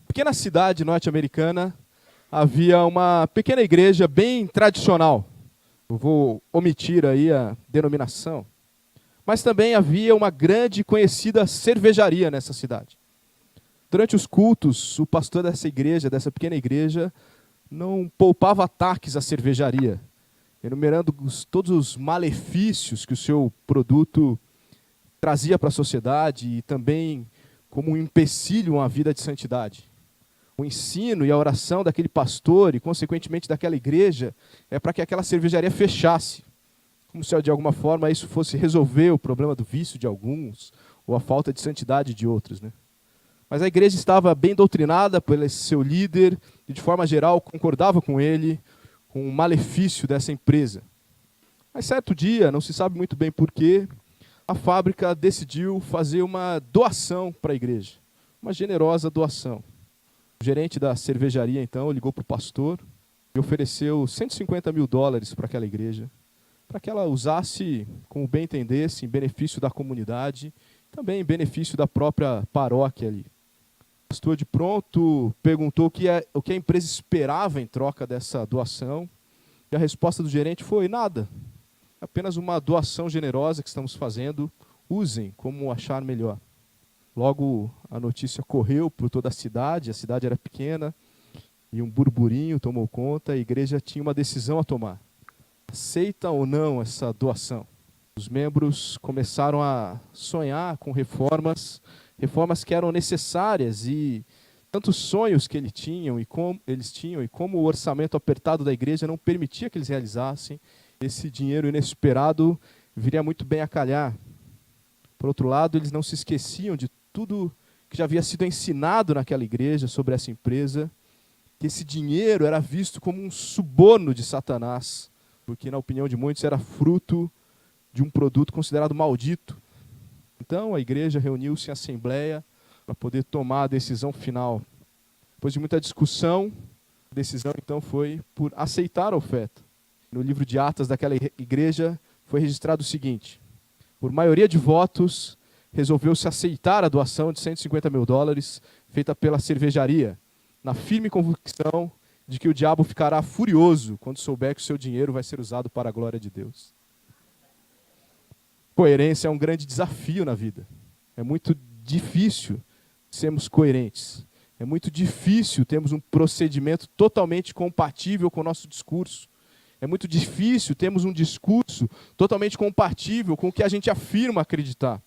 Pequena cidade norte-americana, havia uma pequena igreja bem tradicional. Eu vou omitir aí a denominação. Mas também havia uma grande e conhecida cervejaria nessa cidade. Durante os cultos, o pastor dessa igreja, dessa pequena igreja, não poupava ataques à cervejaria, enumerando todos os malefícios que o seu produto trazia para a sociedade e também como um empecilho a uma vida de santidade. O ensino e a oração daquele pastor e, consequentemente, daquela igreja é para que aquela cervejaria fechasse. Como se, de alguma forma, isso fosse resolver o problema do vício de alguns ou a falta de santidade de outros, né? Mas a igreja estava bem doutrinada pelo seu líder e, de forma geral, concordava com ele, com o malefício dessa empresa. Mas certo dia, não se sabe muito bem porquê, a fábrica decidiu fazer uma doação para a igreja, uma generosa doação. O gerente da cervejaria, então, ligou para o pastor e ofereceu $150.000 para aquela igreja, para que ela usasse, como bem entendesse, em benefício da comunidade, também em benefício da própria paróquia ali. O pastor, de pronto, perguntou o que a empresa esperava em troca dessa doação, e a resposta do gerente foi: nada, apenas uma doação generosa que estamos fazendo, usem como achar melhor. Logo, a notícia correu por toda a cidade era pequena, e um burburinho tomou conta, a igreja tinha uma decisão a tomar. Aceita ou não essa doação? Os membros começaram a sonhar com reformas que eram necessárias, e tantos sonhos que eles tinham e como o orçamento apertado da igreja não permitia que eles realizassem, esse dinheiro inesperado viria muito bem a calhar. Por outro lado, eles não se esqueciam de tudo que já havia sido ensinado naquela igreja sobre essa empresa, que esse dinheiro era visto como um suborno de Satanás, porque, na opinião de muitos, era fruto de um produto considerado maldito. Então, a igreja reuniu-se em assembleia para poder tomar a decisão final. Depois de muita discussão, a decisão, então, foi por aceitar a oferta. No livro de Atas daquela igreja foi registrado o seguinte: por maioria de votos, resolveu-se aceitar a doação de $150.000 feita pela cervejaria, na firme convicção de que o diabo ficará furioso quando souber que o seu dinheiro vai ser usado para a glória de Deus. Coerência é um grande desafio na vida. É muito difícil sermos coerentes. É muito difícil termos um procedimento totalmente compatível com o nosso discurso. É muito difícil termos um discurso totalmente compatível com o que a gente afirma acreditar.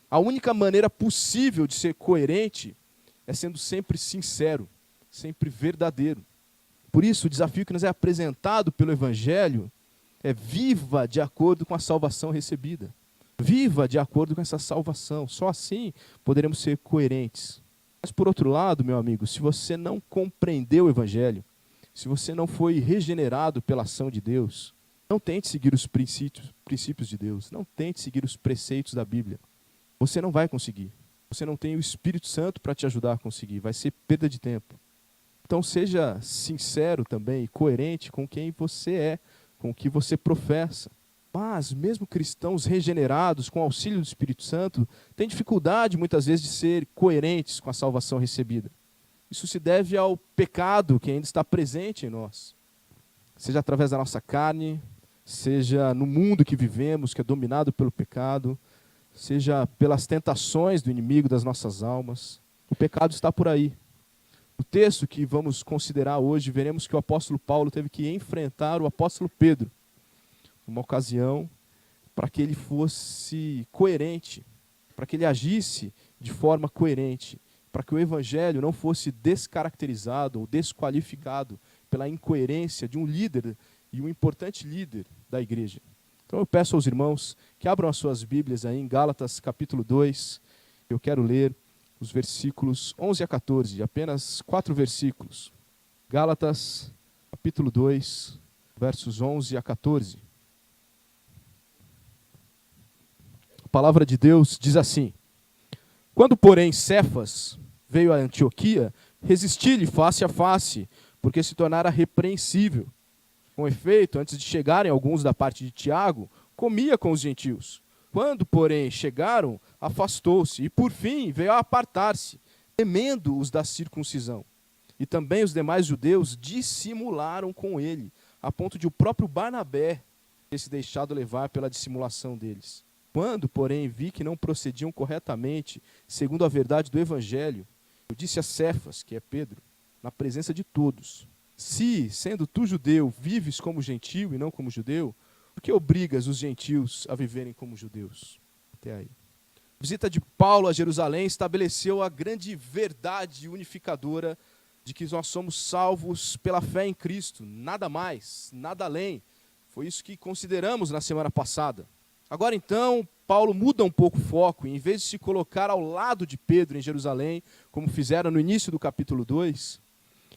A única maneira possível de ser coerente é sendo sempre sincero, sempre verdadeiro. Por isso, o desafio que nos é apresentado pelo Evangelho é: viva de acordo com a salvação recebida. Viva de acordo com essa salvação. Só assim poderemos ser coerentes. Mas, por outro lado, meu amigo, se você não compreendeu o Evangelho, se você não foi regenerado pela ação de Deus, não tente seguir os princípios de Deus, não tente seguir os preceitos da Bíblia. Você não vai conseguir. Você não tem o Espírito Santo para te ajudar a conseguir. Vai ser perda de tempo. Então seja sincero também e coerente com quem você é, com o que você professa. Mas mesmo cristãos regenerados, com o auxílio do Espírito Santo, têm dificuldade muitas vezes de ser coerentes com a salvação recebida. Isso se deve ao pecado que ainda está presente em nós. Seja através da nossa carne, seja no mundo que vivemos, que é dominado pelo pecado, seja pelas tentações do inimigo das nossas almas. O pecado está por aí. O texto que vamos considerar hoje, veremos que o apóstolo Paulo teve que enfrentar o apóstolo Pedro, numa ocasião, para que ele fosse coerente, para que ele agisse de forma coerente, para que o evangelho não fosse descaracterizado ou desqualificado pela incoerência de um líder e um importante líder da igreja. Então eu peço aos irmãos que abram as suas Bíblias aí em Gálatas capítulo 2. Eu quero ler os versículos 11 a 14, apenas 4 versículos. Gálatas capítulo 2, versos 11 a 14. A palavra de Deus diz assim: quando, porém, Cefas veio a Antioquia, resisti-lhe face a face, porque se tornara repreensível. Com efeito, antes de chegarem alguns da parte de Tiago, comia com os gentios. Quando, porém, chegaram, afastou-se, e por fim veio a apartar-se, temendo os da circuncisão. E também os demais judeus dissimularam com ele, a ponto de o próprio Barnabé ter se deixado levar pela dissimulação deles. Quando, porém, vi que não procediam corretamente, segundo a verdade do Evangelho, eu disse a Cefas, que é Pedro, na presença de todos: se, sendo tu judeu, vives como gentio e não como judeu, por que obrigas os gentios a viverem como judeus? Até aí. A visita de Paulo a Jerusalém estabeleceu a grande verdade unificadora de que nós somos salvos pela fé em Cristo, nada mais, nada além. Foi isso que consideramos na semana passada. Agora então, Paulo muda um pouco o foco, e em vez de se colocar ao lado de Pedro em Jerusalém, como fizeram no início do capítulo 2,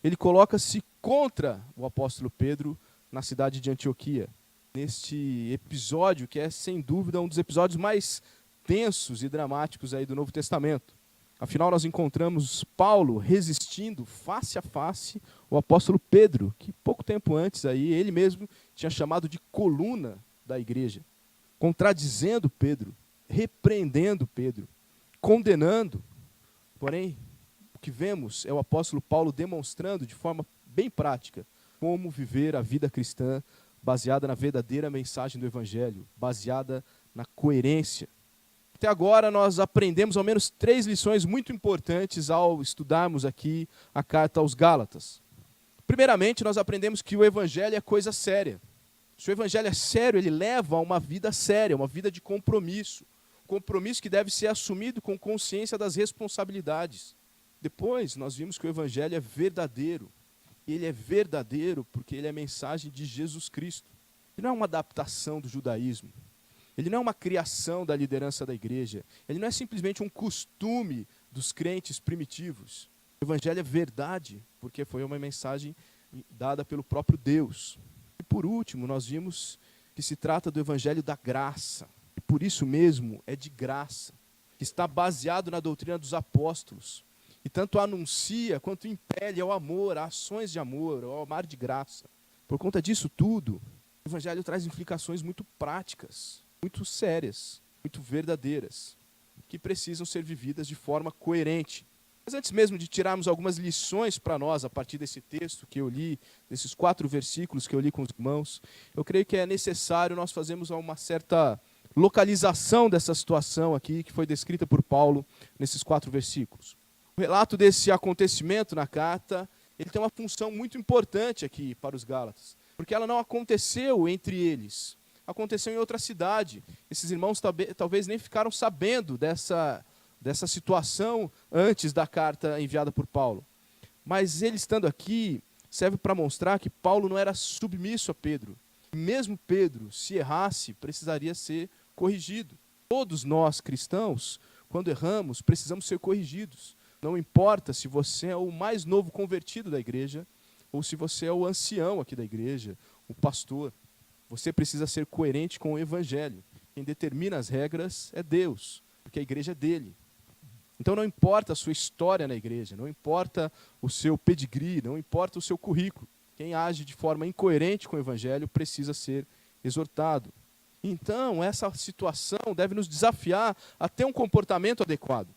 ele coloca-se contra o apóstolo Pedro na cidade de Antioquia. Neste episódio, que é sem dúvida um dos episódios mais tensos e dramáticos aí do Novo Testamento. Afinal, nós encontramos Paulo resistindo face a face o apóstolo Pedro, que pouco tempo antes aí ele mesmo tinha chamado de coluna da igreja, contradizendo Pedro, repreendendo Pedro, condenando. Porém, o que vemos é o apóstolo Paulo demonstrando de forma bem prática como viver a vida cristã baseada na verdadeira mensagem do Evangelho, baseada na coerência. Até agora nós aprendemos ao menos 3 lições muito importantes ao estudarmos aqui a carta aos Gálatas. Primeiramente, nós aprendemos que o Evangelho é coisa séria. Se o Evangelho é sério, ele leva a uma vida séria, uma vida de compromisso. Compromisso que deve ser assumido com consciência das responsabilidades. Depois, nós vimos que o Evangelho é verdadeiro. E ele é verdadeiro porque ele é a mensagem de Jesus Cristo. Ele não é uma adaptação do judaísmo. Ele não é uma criação da liderança da igreja. Ele não é simplesmente um costume dos crentes primitivos. O Evangelho é verdade, porque foi uma mensagem dada pelo próprio Deus. E por último, nós vimos que se trata do Evangelho da graça. E por isso mesmo é de graça, que está baseado na doutrina dos apóstolos. E tanto anuncia quanto impele ao amor, a ações de amor, ao amar de graça. Por conta disso tudo, o Evangelho traz implicações muito práticas, muito sérias, muito verdadeiras, que precisam ser vividas de forma coerente. Mas antes mesmo de tirarmos algumas lições para nós a partir desse texto que eu li, desses 4 versículos que eu li com os irmãos, eu creio que é necessário nós fazermos uma certa localização dessa situação aqui que foi descrita por Paulo nesses 4 versículos. O relato desse acontecimento na carta, ele tem uma função muito importante aqui para os Gálatas, porque ela não aconteceu entre eles. Aconteceu em outra cidade. Esses irmãos talvez nem ficaram sabendo dessa situação antes da carta enviada por Paulo. Mas ele estando aqui, serve para mostrar que Paulo não era submisso a Pedro. Mesmo Pedro, se errasse, precisaria ser corrigido. Todos nós, cristãos, quando erramos, precisamos ser corrigidos. Não importa se você é o mais novo convertido da igreja, ou se você é o ancião aqui da igreja, o pastor. Você precisa ser coerente com o Evangelho. Quem determina as regras é Deus, porque a igreja é dele. Então não importa a sua história na igreja, não importa o seu pedigree, não importa o seu currículo. Quem age de forma incoerente com o Evangelho precisa ser exortado. Então essa situação deve nos desafiar a ter um comportamento adequado.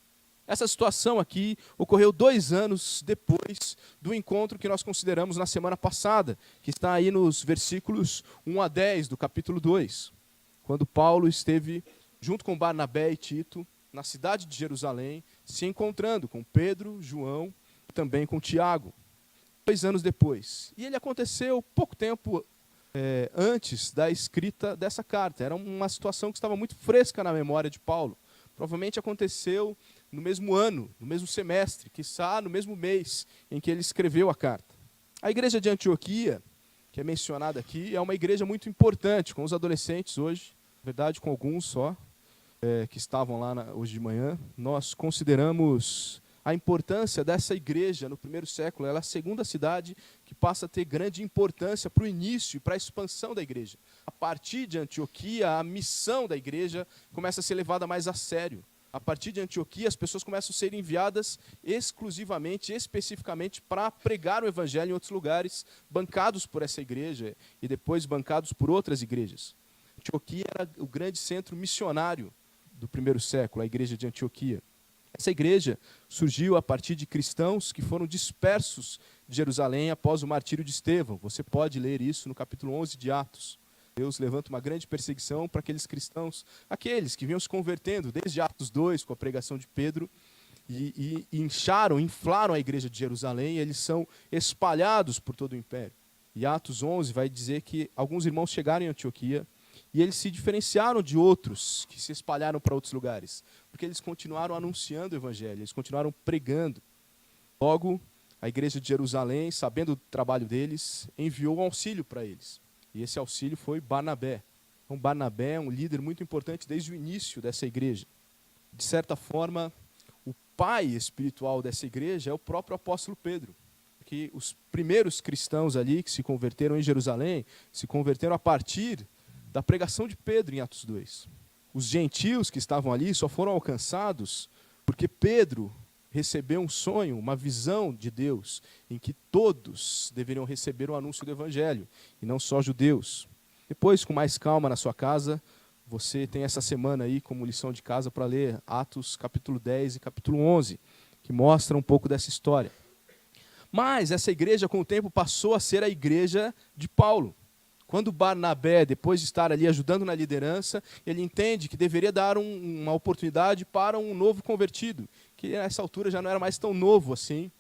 Essa situação aqui ocorreu 2 anos depois do encontro que nós consideramos na semana passada, que está aí nos versículos 1 a 10 do capítulo 2, quando Paulo esteve junto com Barnabé e Tito na cidade de Jerusalém, se encontrando com Pedro, João e também com Tiago. 2 anos depois. E ele aconteceu pouco tempo antes da escrita dessa carta. Era uma situação que estava muito fresca na memória de Paulo. Provavelmente aconteceu no mesmo ano, no mesmo semestre, quiçá no mesmo mês em que ele escreveu a carta. A igreja de Antioquia, que é mencionada aqui, é uma igreja muito importante, com os adolescentes hoje, na verdade com alguns só, que estavam lá hoje de manhã. Nós consideramos a importância dessa igreja no primeiro século. Ela é a segunda cidade que passa a ter grande importância para o início e para a expansão da igreja. A partir de Antioquia, a missão da igreja começa a ser levada mais a sério. A partir de Antioquia, as pessoas começam a ser enviadas exclusivamente, especificamente, para pregar o evangelho em outros lugares, bancados por essa igreja e depois bancados por outras igrejas. Antioquia era o grande centro missionário do primeiro século, a igreja de Antioquia. Essa igreja surgiu a partir de cristãos que foram dispersos de Jerusalém após o martírio de Estevão. Você pode ler isso no capítulo 11 de Atos. Deus levanta uma grande perseguição para aqueles cristãos, aqueles que vinham se convertendo desde Atos 2, com a pregação de Pedro, e inflaram a igreja de Jerusalém, e eles são espalhados por todo o império. E Atos 11 vai dizer que alguns irmãos chegaram em Antioquia, e eles se diferenciaram de outros que se espalharam para outros lugares, porque eles continuaram anunciando o evangelho, eles continuaram pregando. Logo, a igreja de Jerusalém, sabendo do trabalho deles, enviou um auxílio para eles. E esse auxílio foi Barnabé. Então, Barnabé é um líder muito importante desde o início dessa igreja. De certa forma, o pai espiritual dessa igreja é o próprio apóstolo Pedro. Porque os primeiros cristãos ali que se converteram em Jerusalém, se converteram a partir da pregação de Pedro em Atos 2. Os gentios que estavam ali só foram alcançados porque Pedro recebeu um sonho, uma visão de Deus, em que todos deveriam receber o anúncio do evangelho, e não só judeus. Depois, com mais calma na sua casa, você tem essa semana aí como lição de casa para ler Atos capítulo 10 e capítulo 11, que mostram um pouco dessa história. Mas essa igreja, com o tempo, passou a ser a igreja de Paulo. Quando Barnabé, depois de estar ali ajudando na liderança, ele entende que deveria dar uma oportunidade para um novo convertido, que nessa altura já não era mais tão novo assim,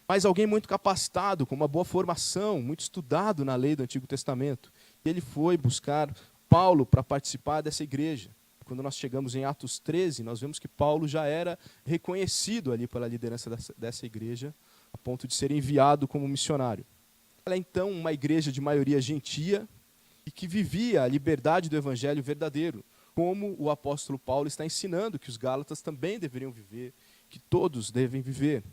mas alguém muito capacitado, com uma boa formação, muito estudado na lei do Antigo Testamento. E ele foi buscar Paulo para participar dessa igreja. Quando nós chegamos em Atos 13, nós vemos que Paulo já era reconhecido ali pela liderança dessa igreja, a ponto de ser enviado como missionário. Ela é então uma igreja de maioria gentia e que vivia a liberdade do evangelho verdadeiro, como o apóstolo Paulo está ensinando que os gálatas também deveriam viver, que todos devem viver.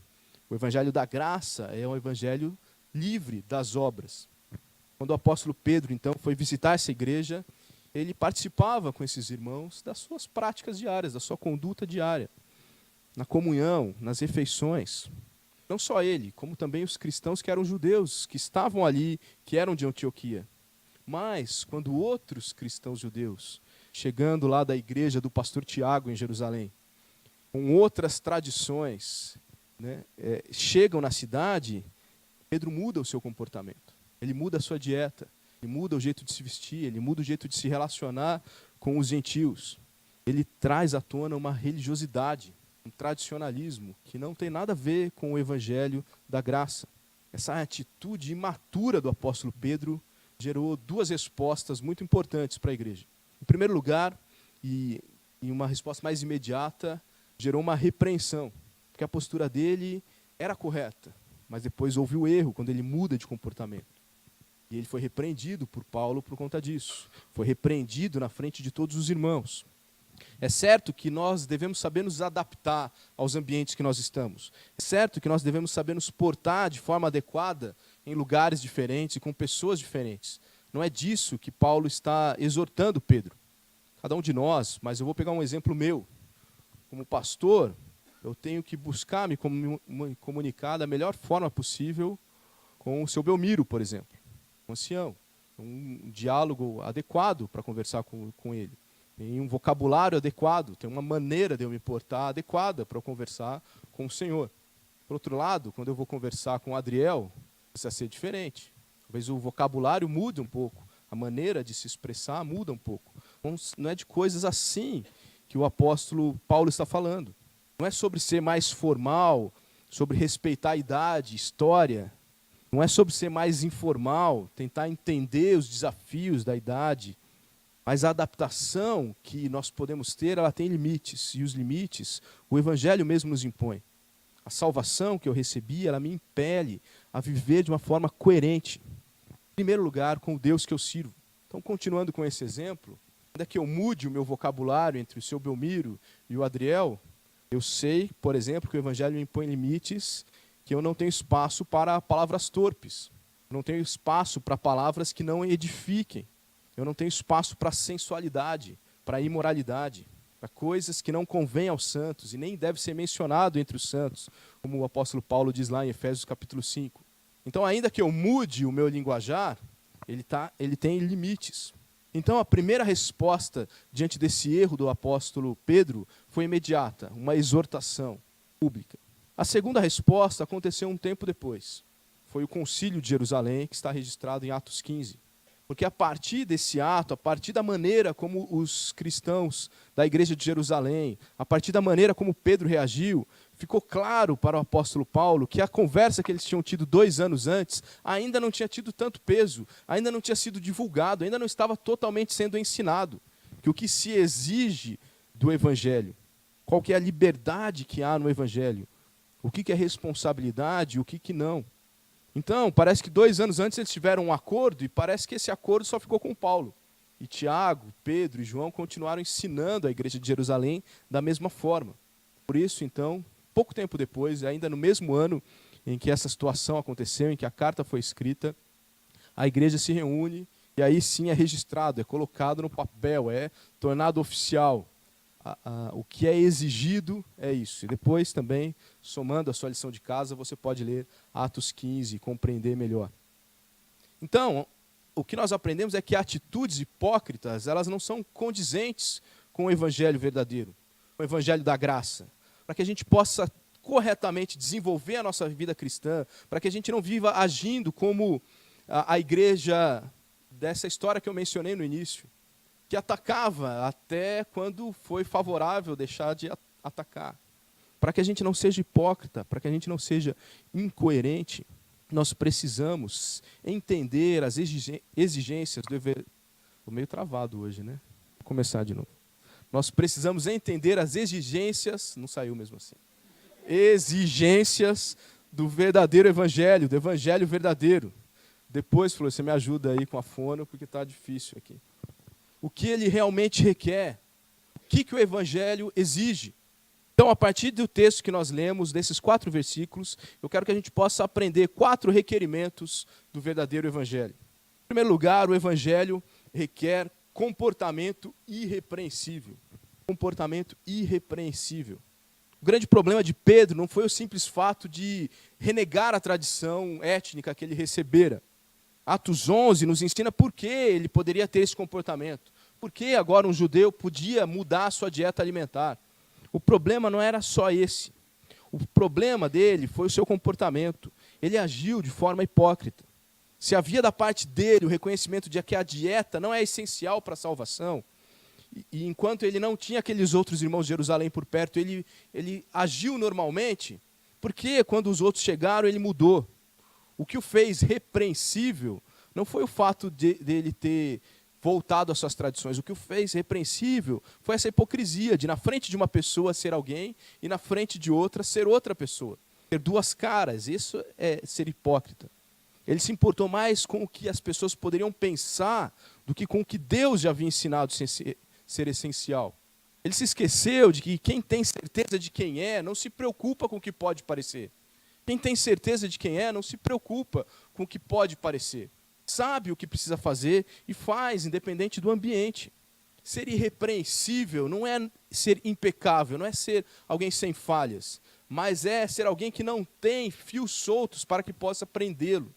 O evangelho da graça é um evangelho livre das obras. Quando o apóstolo Pedro, então, foi visitar essa igreja, ele participava com esses irmãos das suas práticas diárias, da sua conduta diária, na comunhão, nas refeições. Não só ele, como também os cristãos que eram judeus, que estavam ali, que eram de Antioquia. Mas, quando outros cristãos judeus, chegando lá da igreja do pastor Tiago em Jerusalém, com outras tradições, chegam na cidade, Pedro muda o seu comportamento. Ele muda a sua dieta, ele muda o jeito de se vestir, ele muda o jeito de se relacionar com os gentios. Ele traz à tona uma religiosidade, um tradicionalismo que não tem nada a ver com o evangelho da graça. Essa atitude imatura do apóstolo Pedro gerou duas respostas muito importantes para a igreja. Em primeiro lugar, e uma resposta mais imediata, gerou uma repreensão, porque a postura dele era correta, mas depois houve o erro quando ele muda de comportamento. E ele foi repreendido por Paulo por conta disso. Foi repreendido na frente de todos os irmãos. É certo que nós devemos saber nos adaptar aos ambientes que nós estamos. É certo que nós devemos saber nos portar de forma adequada em lugares diferentes e com pessoas diferentes. Não é disso que Paulo está exortando Pedro. Cada um de nós, mas eu vou pegar um exemplo meu. Como pastor, eu tenho que buscar me comunicar da melhor forma possível com o seu Belmiro, por exemplo, com o ancião. Um diálogo adequado para conversar com ele. Tem um vocabulário adequado, tem uma maneira de eu me portar adequada para eu conversar com o Senhor. Por outro lado, quando eu vou conversar com o Adriel, precisa ser diferente. Talvez o vocabulário mude um pouco, a maneira de se expressar muda um pouco. Não é de coisas assim que o apóstolo Paulo está falando. Não é sobre ser mais formal, sobre respeitar a idade, história. Não é sobre ser mais informal, tentar entender os desafios da idade. Mas a adaptação que nós podemos ter, ela tem limites. E os limites, o Evangelho mesmo nos impõe. A salvação que eu recebi, ela me impele a viver de uma forma coerente. Em primeiro lugar, com o Deus que eu sirvo. Então, continuando com esse exemplo, ainda que eu mude o meu vocabulário entre o seu Belmiro e o Adriel, eu sei, por exemplo, que o Evangelho me impõe limites, que eu não tenho espaço para palavras torpes. Eu não tenho espaço para palavras que não edifiquem. Eu não tenho espaço para sensualidade, para imoralidade, para coisas que não convêm aos santos e nem deve ser mencionado entre os santos, como o apóstolo Paulo diz lá em Efésios capítulo 5. Então, ainda que eu mude o meu linguajar, ele tem limites. Então, a primeira resposta diante desse erro do apóstolo Pedro foi imediata, uma exortação pública. A segunda resposta aconteceu um tempo depois. Foi o Concílio de Jerusalém, que está registrado em Atos 15. Porque a partir desse ato, a partir da maneira como os cristãos da igreja de Jerusalém, a partir da maneira como Pedro reagiu, ficou claro para o apóstolo Paulo que a conversa que eles tinham tido 2 anos antes ainda não tinha tido tanto peso, ainda não tinha sido divulgado, ainda não estava totalmente sendo ensinado. Que o que se exige do evangelho, qual que é a liberdade que há no evangelho, o que é responsabilidade e o que não. Então, parece que 2 anos antes eles tiveram um acordo e parece que esse acordo só ficou com Paulo. E Tiago, Pedro e João continuaram ensinando a igreja de Jerusalém da mesma forma. Por isso, então, pouco tempo depois, ainda no mesmo ano em que essa situação aconteceu, em que a carta foi escrita, a igreja se reúne e aí sim é registrado, é colocado no papel, é tornado oficial. O que é exigido é isso. E depois também, somando a sua lição de casa, você pode ler Atos 15 e compreender melhor. Então, o que nós aprendemos é que atitudes hipócritas, elas não são condizentes com o evangelho verdadeiro, com o evangelho da graça. Para que a gente possa corretamente desenvolver a nossa vida cristã, para que a gente não viva agindo como a igreja dessa história que eu mencionei no início, que atacava até quando foi favorável deixar de atacar. Para que a gente não seja hipócrita, para que a gente não seja incoerente, nós precisamos entender as exigências do evangelho. Estou meio travado hoje, né? Vou começar de novo. Nós precisamos entender as exigências, não saiu mesmo assim, exigências do verdadeiro evangelho, do evangelho verdadeiro. Depois, falou, você me ajuda aí com a fono, porque está difícil aqui. O que ele realmente requer, o que o evangelho exige. Então, a partir do texto que nós lemos, desses 4 versículos, eu quero que a gente possa aprender 4 requerimentos do verdadeiro evangelho. Em primeiro lugar, o evangelho requer comportamento irrepreensível. Comportamento irrepreensível. O grande problema de Pedro não foi o simples fato de renegar a tradição étnica que ele recebera. Atos 11 nos ensina por que ele poderia ter esse comportamento. Por que agora um judeu podia mudar a sua dieta alimentar. O problema não era só esse. O problema dele foi o seu comportamento. Ele agiu de forma hipócrita. Se havia da parte dele o reconhecimento de que a dieta não é essencial para a salvação, e enquanto ele não tinha aqueles outros irmãos de Jerusalém por perto, ele agiu normalmente, porque quando os outros chegaram, ele mudou. O que o fez repreensível não foi o fato dele ter voltado às suas tradições. O que o fez repreensível foi essa hipocrisia de, na frente de uma pessoa, ser alguém e na frente de outra, ser outra pessoa. Ter 2 caras, isso é ser hipócrita. Ele se importou mais com o que as pessoas poderiam pensar do que com o que Deus já havia ensinado ser essencial. Ele se esqueceu de que quem tem certeza de quem é não se preocupa com o que pode parecer. Quem tem certeza de quem é não se preocupa com o que pode parecer. Sabe o que precisa fazer e faz, independente do ambiente. Ser irrepreensível não é ser impecável, não é ser alguém sem falhas, mas é ser alguém que não tem fios soltos para que possa prendê-lo.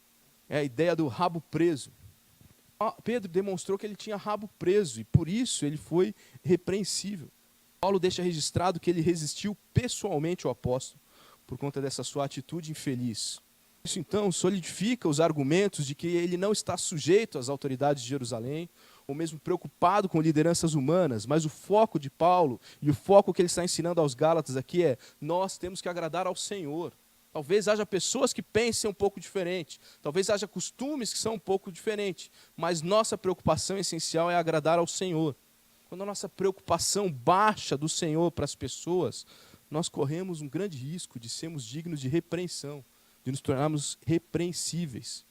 É a ideia do rabo preso. Pedro demonstrou que ele tinha rabo preso e por isso ele foi repreensível. Paulo deixa registrado que ele resistiu pessoalmente ao apóstolo por conta dessa sua atitude infeliz. Isso então solidifica os argumentos de que ele não está sujeito às autoridades de Jerusalém, ou mesmo preocupado com lideranças humanas, mas o foco de Paulo e o foco que ele está ensinando aos Gálatas aqui é: nós temos que agradar ao Senhor. Talvez haja pessoas que pensem um pouco diferente, talvez haja costumes que são um pouco diferentes, mas nossa preocupação essencial é agradar ao Senhor. Quando a nossa preocupação baixa do Senhor para as pessoas, nós corremos um grande risco de sermos dignos de repreensão, de nos tornarmos repreensíveis.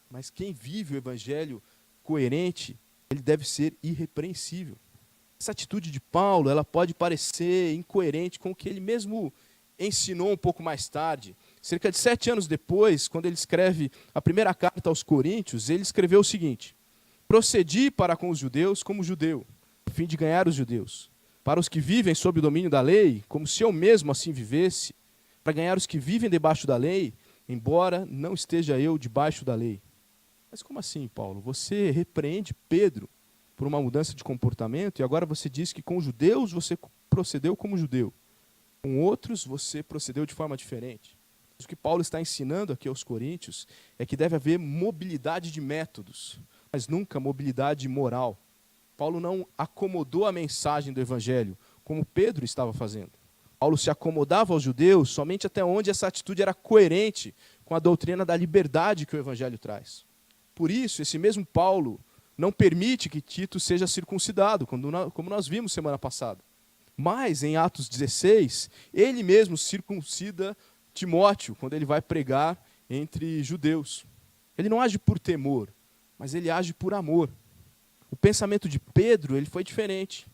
Mas quem vive o evangelho coerente, ele deve ser irrepreensível. Essa atitude de Paulo, ela pode parecer incoerente com o que ele mesmo ensinou um pouco mais tarde. Cerca de 7 anos depois, quando ele escreve a primeira carta aos Coríntios, ele escreveu o seguinte: procedi para com os judeus como judeu, a fim de ganhar os judeus. Para os que vivem sob o domínio da lei, como se eu mesmo assim vivesse, para ganhar os que vivem debaixo da lei, embora não esteja eu debaixo da lei. Mas como assim, Paulo? Você repreende Pedro por uma mudança de comportamento, e agora você diz que com judeus você procedeu como judeu. Com outros você procedeu de forma diferente. O que Paulo está ensinando aqui aos coríntios é que deve haver mobilidade de métodos, mas nunca mobilidade moral. Paulo não acomodou a mensagem do evangelho, como Pedro estava fazendo. Paulo se acomodava aos judeus somente até onde essa atitude era coerente com a doutrina da liberdade que o evangelho traz. Por isso, esse mesmo Paulo não permite que Tito seja circuncidado, como nós vimos semana passada. Mas, em Atos 16, ele mesmo circuncida Timóteo, quando ele vai pregar entre judeus. Ele não age por temor, mas ele age por amor. O pensamento de Pedro ele foi diferente.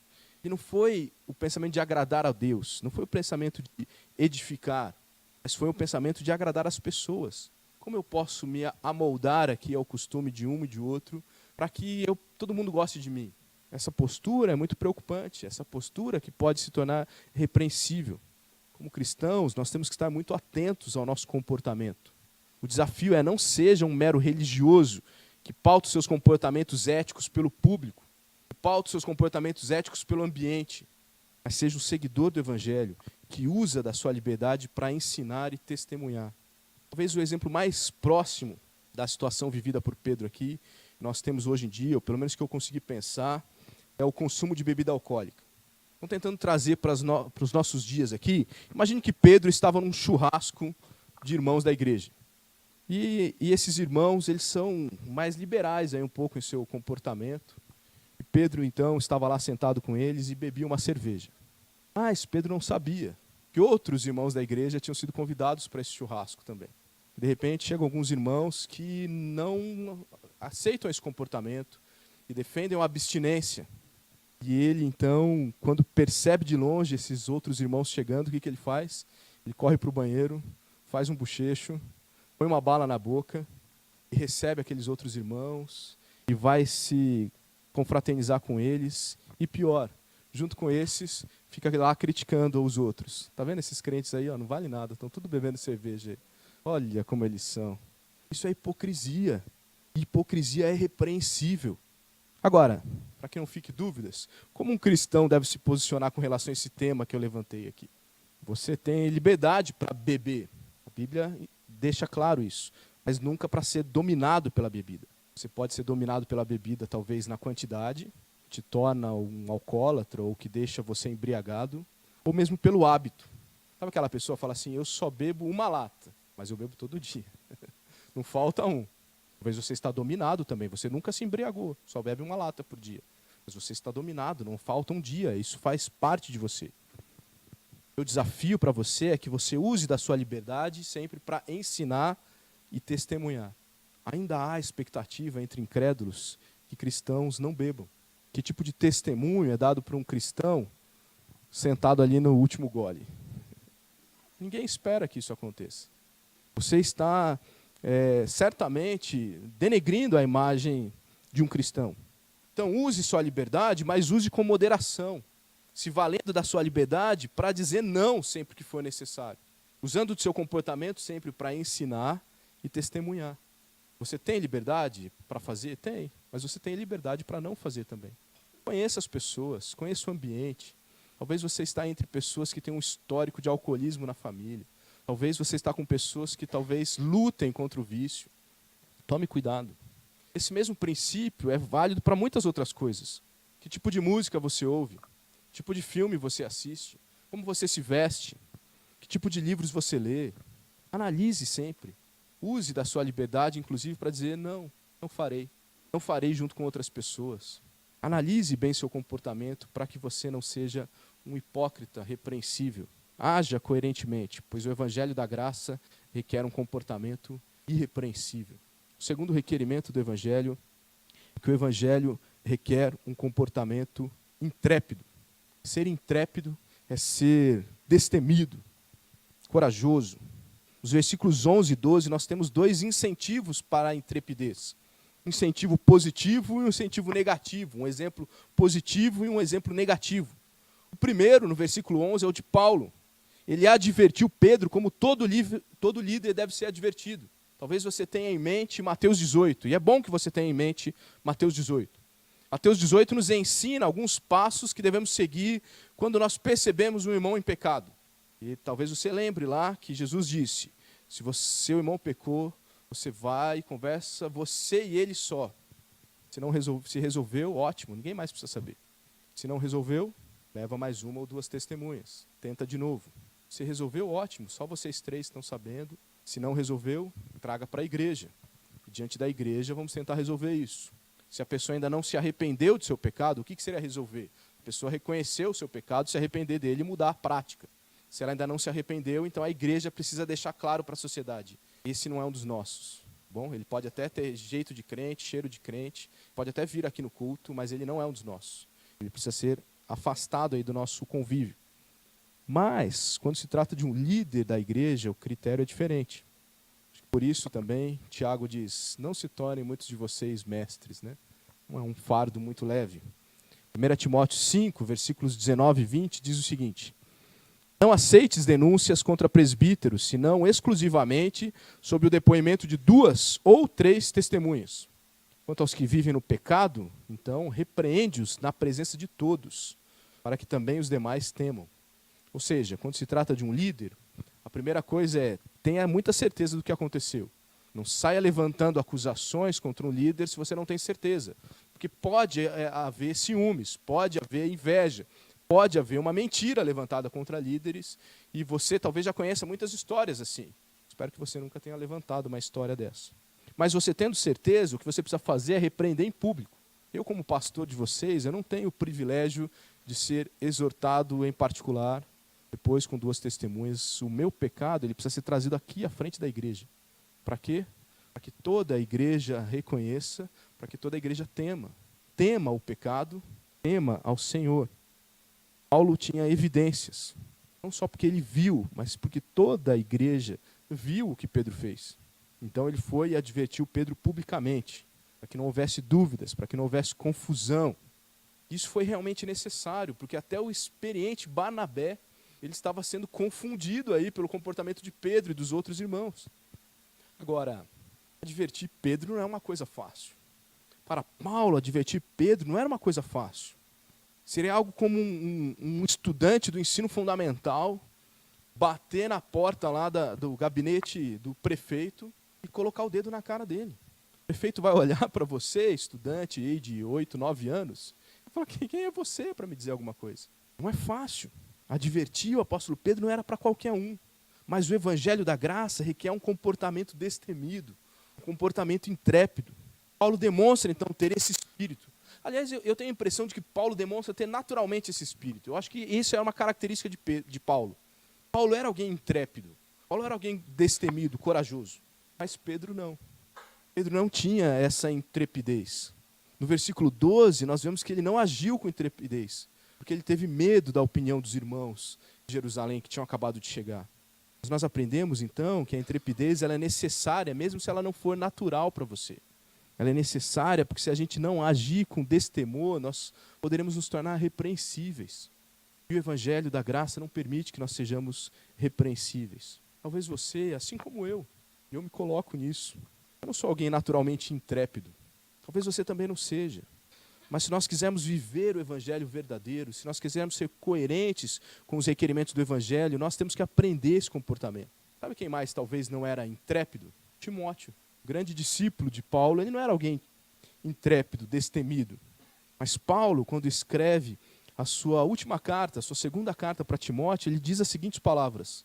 E não foi o pensamento de agradar a Deus, não foi o pensamento de edificar, mas foi o pensamento de agradar as pessoas. Como eu posso me amoldar aqui ao costume de um e de outro, para que todo mundo goste de mim? Essa postura é muito preocupante, essa postura que pode se tornar repreensível. Como cristãos, nós temos que estar muito atentos ao nosso comportamento. O desafio é não seja um mero religioso que pauta os seus comportamentos éticos pelo público, que pauta os seus comportamentos éticos pelo ambiente, mas seja um seguidor do Evangelho que usa da sua liberdade para ensinar e testemunhar. Talvez o exemplo mais próximo da situação vivida por Pedro aqui, nós temos hoje em dia, ou pelo menos que eu consegui pensar, é o consumo de bebida alcoólica. Estão tentando trazer para os nossos dias aqui. Imagine que Pedro estava num churrasco de irmãos da igreja. E esses irmãos, eles são mais liberais aí um pouco em seu comportamento. E Pedro, então, estava lá sentado com eles e bebia uma cerveja. Mas Pedro não sabia que outros irmãos da igreja tinham sido convidados para esse churrasco também. De repente, chegam alguns irmãos que não aceitam esse comportamento e defendem a abstinência. E ele, então, quando percebe de longe esses outros irmãos chegando, o que ele faz? Ele corre para o banheiro, faz um bochecho, põe uma bala na boca e recebe aqueles outros irmãos e vai se confraternizar com eles. E pior, junto com esses, fica lá criticando os outros. Está vendo esses crentes aí? Ó, não vale nada, estão tudo bebendo cerveja. Olha como eles são. Isso é hipocrisia. E hipocrisia é repreensível. Agora, para que não fique dúvidas, como um cristão deve se posicionar com relação a esse tema que eu levantei aqui? Você tem liberdade para beber. A Bíblia deixa claro isso, mas nunca para ser dominado pela bebida. Você pode ser dominado pela bebida, talvez na quantidade, te torna um alcoólatra ou que deixa você embriagado, ou mesmo pelo hábito. Sabe aquela pessoa que fala assim, eu só bebo uma lata, mas eu bebo todo dia. Não falta um. Talvez você está dominado também, você nunca se embriagou, só bebe uma lata por dia. Mas você está dominado, não falta um dia, isso faz parte de você. O desafio para você é que você use da sua liberdade sempre para ensinar e testemunhar. Ainda há expectativa entre incrédulos que cristãos não bebam. Que tipo de testemunho é dado para um cristão sentado ali no último gole? Ninguém espera que isso aconteça. Você está certamente denegrindo a imagem de um cristão. Então use sua liberdade, mas use com moderação. Se valendo da sua liberdade para dizer não sempre que for necessário. Usando do seu comportamento sempre para ensinar e testemunhar. Você tem liberdade para fazer? Tem. Mas você tem liberdade para não fazer também. Conheça as pessoas, conheça o ambiente. Talvez você está entre pessoas que têm um histórico de alcoolismo na família. Talvez você está com pessoas que talvez lutem contra o vício. Tome cuidado. Esse mesmo princípio é válido para muitas outras coisas. Que tipo de música você ouve? Que tipo de filme você assiste? Como você se veste? Que tipo de livros você lê? Analise sempre. Use da sua liberdade, inclusive, para dizer não farei. Não farei junto com outras pessoas. Analise bem seu comportamento para que você não seja um hipócrita repreensível. Haja coerentemente, pois o evangelho da graça requer um comportamento irrepreensível. O segundo requerimento do evangelho é que o evangelho requer um comportamento intrépido. Ser intrépido é ser destemido, corajoso. Nos versículos 11 e 12, nós temos dois incentivos para a intrepidez. Um incentivo positivo e um incentivo negativo. Um exemplo positivo e um exemplo negativo. O primeiro, no versículo 11, é o de Paulo. Ele advertiu Pedro como todo líder deve ser advertido. Talvez você tenha em mente Mateus 18. E é bom que você tenha em mente Mateus 18. Mateus 18 nos ensina alguns passos que devemos seguir quando nós percebemos um irmão em pecado. E talvez você lembre lá que Jesus disse, se seu irmão pecou, você vai e conversa, você e ele só. Se resolveu, ótimo, ninguém mais precisa saber. Se não resolveu, leva mais uma ou duas testemunhas. Tenta de novo. Se resolveu, ótimo, só vocês três estão sabendo. Se não resolveu, traga para a igreja. E diante da igreja, vamos tentar resolver isso. Se a pessoa ainda não se arrependeu do seu pecado, o que seria resolver? A pessoa reconhecer o seu pecado, se arrepender dele e mudar a prática. Se ela ainda não se arrependeu, então a igreja precisa deixar claro para a sociedade. Esse não é um dos nossos. Bom, ele pode até ter jeito de crente, cheiro de crente, pode até vir aqui no culto, mas ele não é um dos nossos. Ele precisa ser afastado aí do nosso convívio. Mas, quando se trata de um líder da igreja, o critério é diferente. Por isso também, Tiago diz, não se tornem muitos de vocês mestres, né? Não é um fardo muito leve. 1 Timóteo 5, versículos 19 e 20, diz o seguinte, não aceites denúncias contra presbíteros, senão exclusivamente sob o depoimento de 2 ou 3 testemunhas. Quanto aos que vivem no pecado, então, repreende-os na presença de todos, para que também os demais temam. Ou seja, quando se trata de um líder, a primeira coisa é, tenha muita certeza do que aconteceu. Não saia levantando acusações contra um líder se você não tem certeza. Porque pode haver ciúmes, pode haver inveja, pode haver uma mentira levantada contra líderes, e você talvez já conheça muitas histórias assim. Espero que você nunca tenha levantado uma história dessa. Mas você tendo certeza, o que você precisa fazer é repreender em público. Eu, como pastor de vocês, eu não tenho o privilégio de ser exortado em particular, depois com 2 testemunhas. O meu pecado, ele precisa ser trazido aqui à frente da igreja. Para quê? Para que toda a igreja reconheça, para que toda a igreja tema. Tema o pecado, tema ao Senhor. Paulo tinha evidências, não só porque ele viu, mas porque toda a igreja viu o que Pedro fez. Então ele foi e advertiu Pedro publicamente, para que não houvesse dúvidas, para que não houvesse confusão. Isso foi realmente necessário, porque até o experiente Barnabé, ele estava sendo confundido aí pelo comportamento de Pedro e dos outros irmãos. Agora, advertir Pedro não é uma coisa fácil. Para Paulo, advertir Pedro não era uma coisa fácil. Seria algo como um estudante do ensino fundamental bater na porta lá do gabinete do prefeito e colocar o dedo na cara dele. O prefeito vai olhar para você, estudante aí de 8, 9 anos, e falar, quem é você para me dizer alguma coisa? Não é fácil. Advertir o apóstolo Pedro não era para qualquer um. Mas o evangelho da graça requer um comportamento destemido, um comportamento intrépido. Paulo demonstra, então, ter esse espírito. Aliás, eu tenho a impressão de que Paulo demonstra ter naturalmente esse espírito. Eu acho que isso é uma característica de Paulo. Paulo era alguém intrépido. Paulo era alguém destemido, corajoso. Mas Pedro não. Pedro não tinha essa intrepidez. No versículo 12, nós vemos que ele não agiu com intrepidez, porque ele teve medo da opinião dos irmãos de Jerusalém que tinham acabado de chegar. Mas nós aprendemos, então, que a intrepidez ela é necessária, mesmo se ela não for natural para você. Ela é necessária porque se a gente não agir com destemor, nós poderemos nos tornar repreensíveis. E o evangelho da graça não permite que nós sejamos repreensíveis. Talvez você, assim como eu me coloco nisso. Eu não sou alguém naturalmente intrépido. Talvez você também não seja. Mas se nós quisermos viver o evangelho verdadeiro, se nós quisermos ser coerentes com os requerimentos do evangelho, nós temos que aprender esse comportamento. Sabe quem mais talvez não era intrépido? Timóteo. Grande discípulo de Paulo, ele não era alguém intrépido, destemido. Mas Paulo, quando escreve a sua última carta, a sua segunda carta para Timóteo, ele diz as seguintes palavras: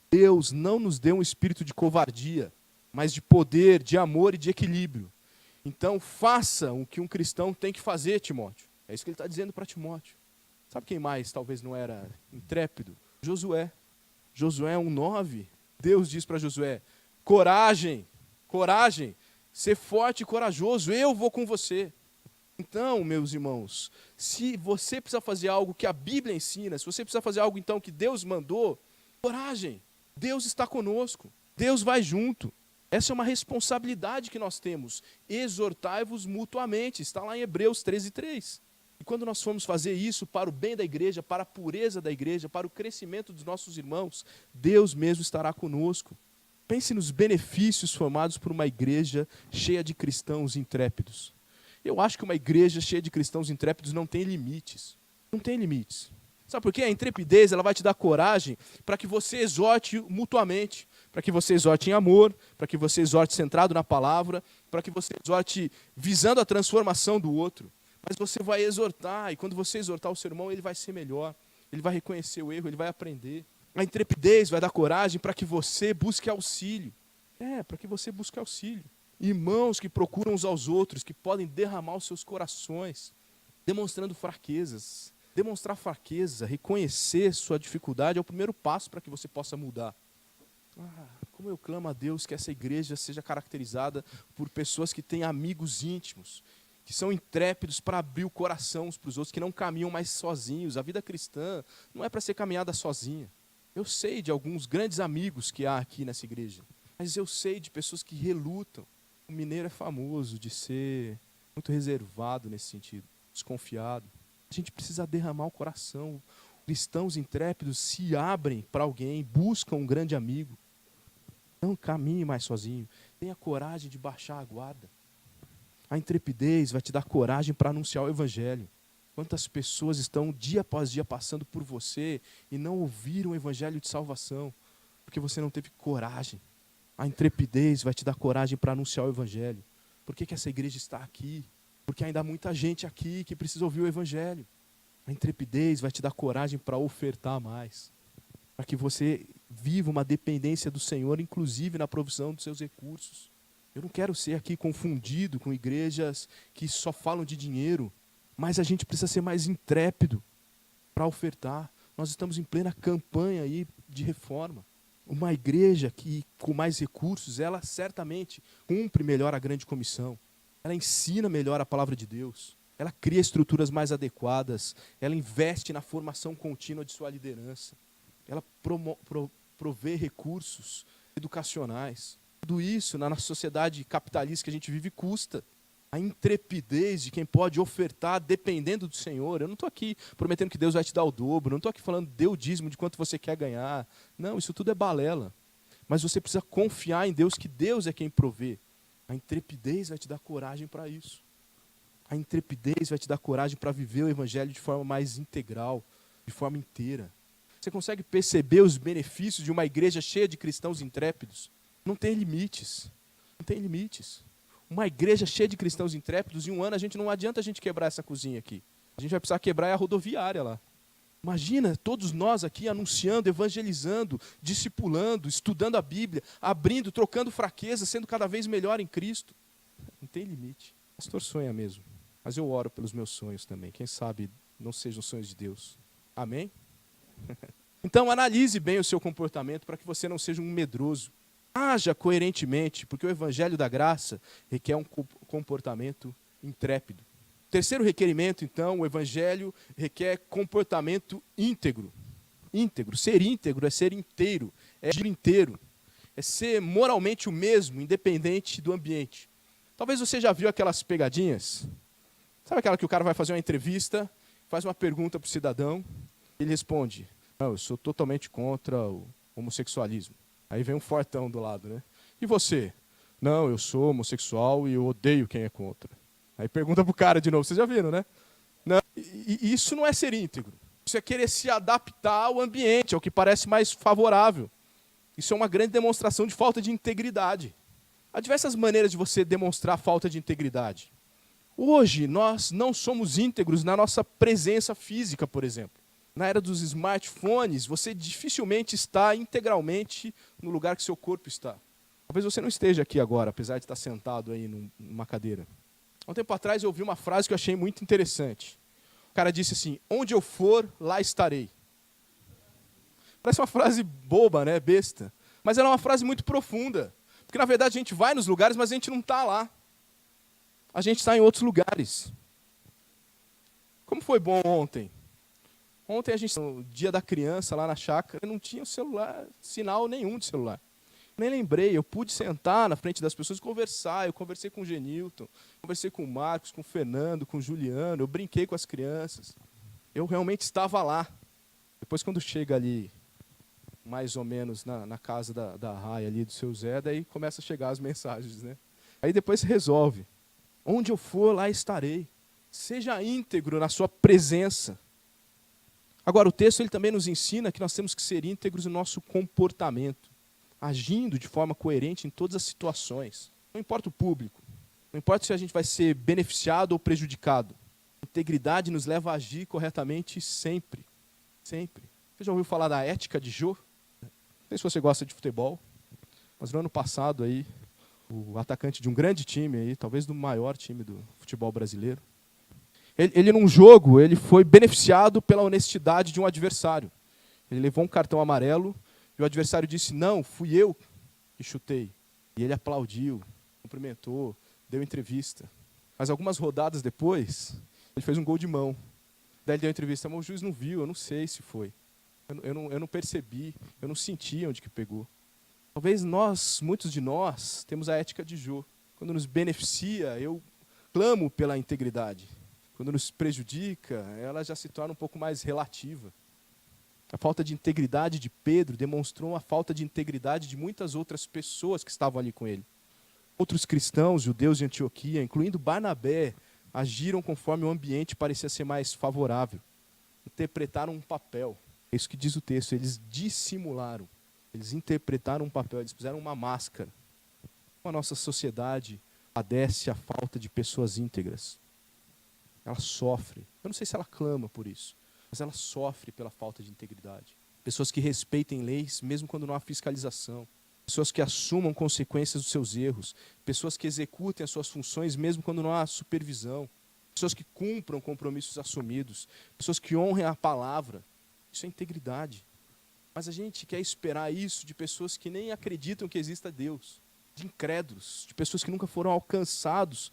Deus não nos deu um espírito de covardia, mas de poder, de amor e de equilíbrio. Então faça o que um cristão tem que fazer, Timóteo. É isso que ele está dizendo para Timóteo. Sabe quem mais talvez não era intrépido? Josué. Josué 1:9. Deus diz para Josué: coragem, coragem, ser forte e corajoso, eu vou com você. Então, meus irmãos, se você precisa fazer algo que a Bíblia ensina, se você precisa fazer algo então que Deus mandou, coragem, Deus está conosco, Deus vai junto. Essa é uma responsabilidade que nós temos. Exortai-vos mutuamente, está lá em Hebreus 13:3. E quando nós formos fazer isso para o bem da igreja, para a pureza da igreja, para o crescimento dos nossos irmãos, Deus mesmo estará conosco. Pense nos benefícios formados por uma igreja cheia de cristãos intrépidos. Eu acho que uma igreja cheia de cristãos intrépidos não tem limites. Não tem limites. Sabe por quê? A intrepidez ela vai te dar coragem para que você exorte mutuamente, para que você exorte em amor, para que você exorte centrado na palavra, para que você exorte visando a transformação do outro. Mas você vai exortar, e quando você exortar o seu irmão, ele vai ser melhor, ele vai reconhecer o erro, ele vai aprender. A intrepidez vai dar coragem para que você busque auxílio. Para que você busque auxílio. Irmãos que procuram uns aos outros, que podem derramar os seus corações, demonstrando fraquezas. Demonstrar fraqueza, reconhecer sua dificuldade é o primeiro passo para que você possa mudar. Como eu clamo a Deus que essa igreja seja caracterizada por pessoas que têm amigos íntimos, que são intrépidos para abrir o coração uns para os outros, que não caminham mais sozinhos. A vida cristã não é para ser caminhada sozinha. Eu sei de alguns grandes amigos que há aqui nessa igreja, mas eu sei de pessoas que relutam. O mineiro é famoso de ser muito reservado nesse sentido, desconfiado. A gente precisa derramar o coração. Cristãos intrépidos se abrem para alguém, buscam um grande amigo. Não caminhe mais sozinho. Tenha coragem de baixar a guarda. A intrepidez vai te dar coragem para anunciar o evangelho. Quantas pessoas estão dia após dia passando por você e não ouviram o evangelho de salvação, porque você não teve coragem. A intrepidez vai te dar coragem para anunciar o evangelho. Por que essa igreja está aqui? Porque ainda há muita gente aqui que precisa ouvir o evangelho. A intrepidez vai te dar coragem para ofertar mais. Para que você viva uma dependência do Senhor, inclusive na provisão dos seus recursos. Eu não quero ser aqui confundido com igrejas que só falam de dinheiro, mas a gente precisa ser mais intrépido para ofertar. Nós estamos em plena campanha aí de reforma. Uma igreja que, com mais recursos, ela certamente cumpre melhor a grande comissão. Ela ensina melhor a palavra de Deus. Ela cria estruturas mais adequadas. Ela investe na formação contínua de sua liderança. Ela provê recursos educacionais. Tudo isso, na nossa sociedade capitalista que a gente vive, custa. A intrepidez de quem pode ofertar dependendo do Senhor. Eu não estou aqui prometendo que Deus vai te dar o dobro. Não estou aqui falando, dê o dízimo de quanto você quer ganhar. Não, isso tudo é balela. Mas você precisa confiar em Deus, que Deus é quem provê. A intrepidez vai te dar coragem para isso. A intrepidez vai te dar coragem para viver o evangelho de forma mais integral, de forma inteira. Você consegue perceber os benefícios de uma igreja cheia de cristãos intrépidos? Não tem limites. Não tem limites. Uma igreja cheia de cristãos intrépidos, em um ano não adianta a gente quebrar essa cozinha aqui. A gente vai precisar quebrar a rodoviária lá. Imagina todos nós aqui anunciando, evangelizando, discipulando, estudando a Bíblia, abrindo, trocando fraqueza, sendo cada vez melhor em Cristo. Não tem limite. O pastor sonha mesmo. Mas eu oro pelos meus sonhos também. Quem sabe não sejam sonhos de Deus. Amém? Então analise bem o seu comportamento para que você não seja um medroso. Haja coerentemente, porque o evangelho da graça requer um comportamento intrépido. Terceiro requerimento, então, o evangelho requer comportamento íntegro. Íntegro. Ser íntegro é ser inteiro, é agir inteiro. É ser moralmente o mesmo, independente do ambiente. Talvez você já viu aquelas pegadinhas. Sabe aquela que o cara vai fazer uma entrevista, faz uma pergunta para o cidadão, ele responde, não, eu sou totalmente contra o homossexualismo. Aí vem um fortão do lado, né? E você? Não, eu sou homossexual e eu odeio quem é contra. Aí pergunta pro cara de novo, vocês já viram, né? Não, e isso não é ser íntegro. Isso é querer se adaptar ao ambiente, ao que parece mais favorável. Isso é uma grande demonstração de falta de integridade. Há diversas maneiras de você demonstrar falta de integridade. Hoje, nós não somos íntegros na nossa presença física, por exemplo. Na era dos smartphones, você dificilmente está integralmente no lugar que seu corpo está. Talvez você não esteja aqui agora, apesar de estar sentado aí numa cadeira. Há um tempo atrás eu ouvi uma frase que eu achei muito interessante. O cara disse assim, onde eu for, lá estarei. Parece uma frase boba, né? Besta. Mas ela é uma frase muito profunda. Porque, na verdade, a gente vai nos lugares, mas a gente não está lá. A gente está em outros lugares. Como foi bom ontem? Ontem, no dia da criança, lá na chácara, não tinha celular, sinal nenhum de celular. Nem lembrei, eu pude sentar na frente das pessoas e conversar. Eu conversei com o Genilton, conversei com o Marcos, com o Fernando, com o Juliano, eu brinquei com as crianças. Eu realmente estava lá. Depois, quando chega ali, mais ou menos na casa da Raia ali do seu Zé, daí começa a chegar as mensagens, né? Aí depois se resolve. Onde eu for, lá estarei. Seja íntegro na sua presença. Agora, o texto ele também nos ensina que nós temos que ser íntegros no nosso comportamento, agindo de forma coerente em todas as situações. Não importa o público, não importa se a gente vai ser beneficiado ou prejudicado. Integridade nos leva a agir corretamente sempre. Sempre. Você já ouviu falar da ética de Jô? Não sei se você gosta de futebol, mas no ano passado aí, o atacante de um grande time aí, talvez do maior time do futebol brasileiro, ele num jogo, ele foi beneficiado pela honestidade de um adversário. Ele levou um cartão amarelo e o adversário disse, não, fui eu que chutei. E ele aplaudiu, cumprimentou, deu entrevista. Mas algumas rodadas depois, ele fez um gol de mão. Daí ele deu entrevista, mas o juiz não viu, eu não sei se foi. Eu não percebi, eu não senti onde que pegou. Talvez muitos de nós, temos a ética de Jô. Quando nos beneficia, eu clamo pela integridade. Quando nos prejudica, ela já se torna um pouco mais relativa. A falta de integridade de Pedro demonstrou a falta de integridade de muitas outras pessoas que estavam ali com ele. Outros cristãos, judeus de Antioquia, incluindo Barnabé, agiram conforme o ambiente parecia ser mais favorável. Interpretaram um papel. É isso que diz o texto, eles dissimularam. Eles interpretaram um papel, eles fizeram uma máscara. A nossa sociedade padece a falta de pessoas íntegras. Ela sofre. Eu não sei se ela clama por isso, mas ela sofre pela falta de integridade. Pessoas que respeitem leis, mesmo quando não há fiscalização. Pessoas que assumam consequências dos seus erros. Pessoas que executem as suas funções, mesmo quando não há supervisão. Pessoas que cumpram compromissos assumidos. Pessoas que honrem a palavra. Isso é integridade. Mas a gente quer esperar isso de pessoas que nem acreditam que exista Deus. De incrédulos, de pessoas que nunca foram alcançados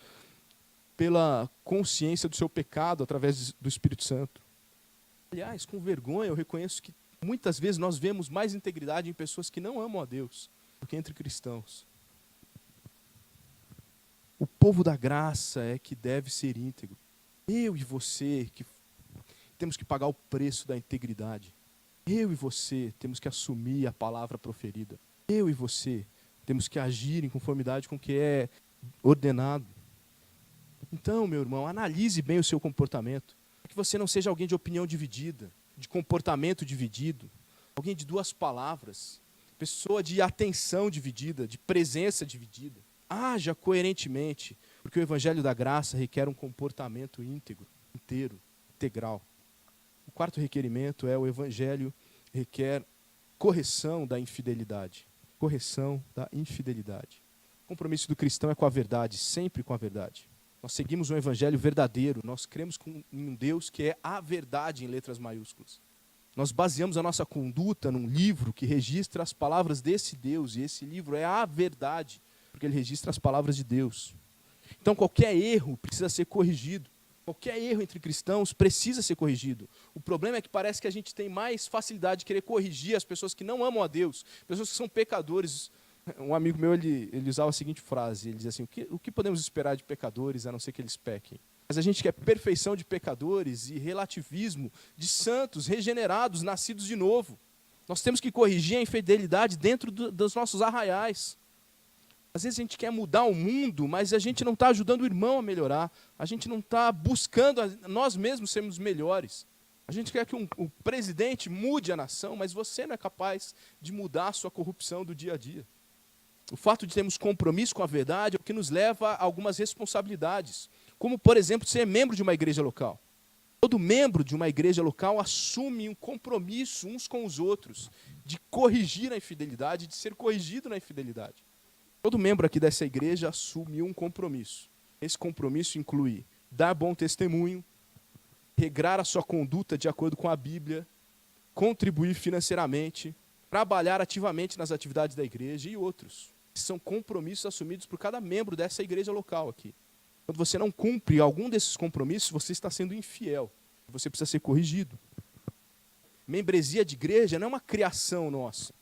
pela consciência do seu pecado através do Espírito Santo. Aliás, com vergonha, eu reconheço que muitas vezes nós vemos mais integridade em pessoas que não amam a Deus do que entre cristãos. O povo da graça é que deve ser íntegro. Eu e você que temos que pagar o preço da integridade. Eu e você temos que assumir a palavra proferida. Eu e você temos que agir em conformidade com o que é ordenado. Então, meu irmão, analise bem o seu comportamento. Para que você não seja alguém de opinião dividida, de comportamento dividido, alguém de duas palavras, pessoa de atenção dividida, de presença dividida. Haja coerentemente, porque o evangelho da graça requer um comportamento íntegro, inteiro, integral. O quarto requerimento é o evangelho requer correção da infidelidade. Correção da infidelidade. O compromisso do cristão é com a verdade, sempre com a verdade. Nós seguimos um evangelho verdadeiro, nós cremos em um Deus que é a verdade em letras maiúsculas. Nós baseamos a nossa conduta num livro que registra as palavras desse Deus, e esse livro é a verdade, porque ele registra as palavras de Deus. Então qualquer erro precisa ser corrigido. Qualquer erro entre cristãos precisa ser corrigido. O problema é que parece que a gente tem mais facilidade de querer corrigir as pessoas que não amam a Deus, pessoas que são pecadores. Um amigo meu, ele usava a seguinte frase, ele dizia assim, o que podemos esperar de pecadores a não ser que eles pequem? Mas a gente quer perfeição de pecadores e relativismo de santos, regenerados, nascidos de novo. Nós temos que corrigir a infidelidade dentro dos nossos arraiais. Às vezes a gente quer mudar o mundo, mas a gente não está ajudando o irmão a melhorar. A gente não está buscando nós mesmos sermos melhores. A gente quer que o presidente mude a nação, mas você não é capaz de mudar a sua corrupção do dia a dia. O fato de termos compromisso com a verdade é o que nos leva a algumas responsabilidades, como, por exemplo, ser membro de uma igreja local. Todo membro de uma igreja local assume um compromisso uns com os outros de corrigir a infidelidade, de ser corrigido na infidelidade. Todo membro aqui dessa igreja assume um compromisso. Esse compromisso inclui dar bom testemunho, regrar a sua conduta de acordo com a Bíblia, contribuir financeiramente, trabalhar ativamente nas atividades da igreja e outros. São compromissos assumidos por cada membro dessa igreja local aqui. Quando você não cumpre algum desses compromissos, você está sendo infiel. Você precisa ser corrigido. Membresia de igreja não é uma criação nossa.